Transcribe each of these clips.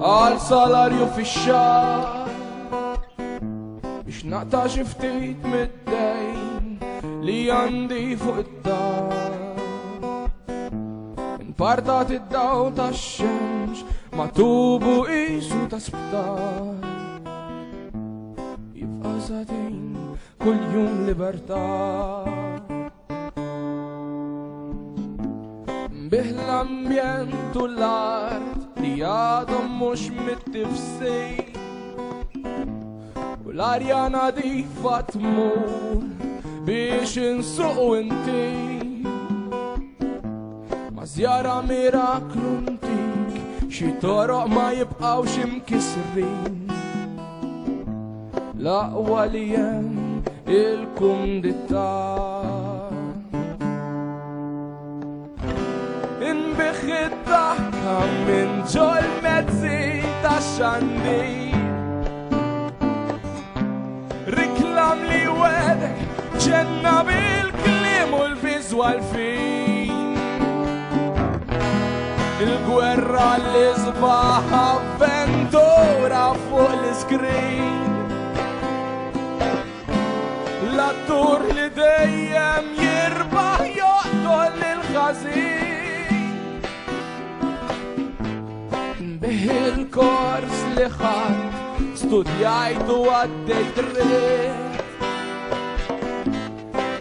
Għal salarju fix-xahar biex naqta' xi ftit mid-dejn li għandi fuq id-dar. Inpartat id-daw tax-xemx ma' tubu qisu ta' sptar. Jibqa' satin kull jum libertà. Bih l-ambjent u l-art li għadhom mhux mittifsejn u l-arja nadifa tmur biex insuqu inti ma' żjara miraklu ntik xi toroq ma jibqgħux imkisrin l-aqwa li hemm il-kumdità. Inbiħ id-daħka minn ġol mezzi ta' xandir, riklam li wedek ġenna bil-klim u l-vizwal fin. Il-gwerra li sbaħ avventura fuq l-iskrin, l-attur li dejjem jirbaħ joqtol il-ħażin. Il-kors li ħadd studjajt u għaddejt rrit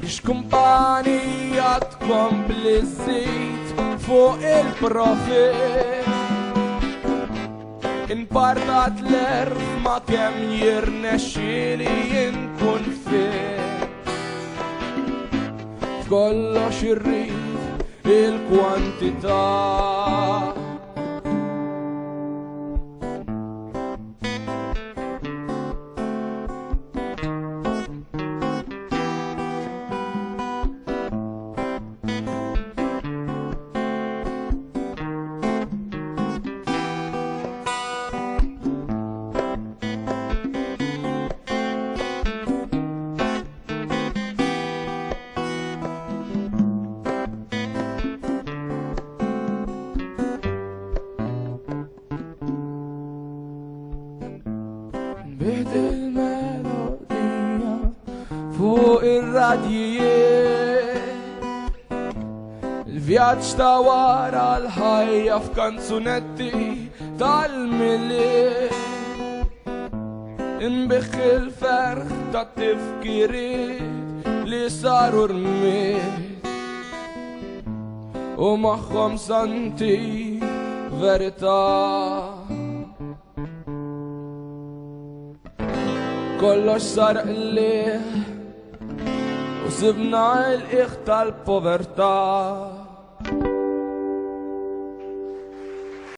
biex kumpanija tkompli żżid fuq il-profit. Inpartat l-erf ma' kemm jirnexxieli inkun fit f'kollox irrid il-kwantità. Bid il-melodija fuq ir-radjijiet, il-vjaġġ ta' wara l-ħajja f'kanzunetti tal-miliet. Inbiħ il-ferħ ta' tifkiriet li saru rmiet u magħhom santi verità. Kollox sar qlieħ u sibna l-qiegħ tal-povertà.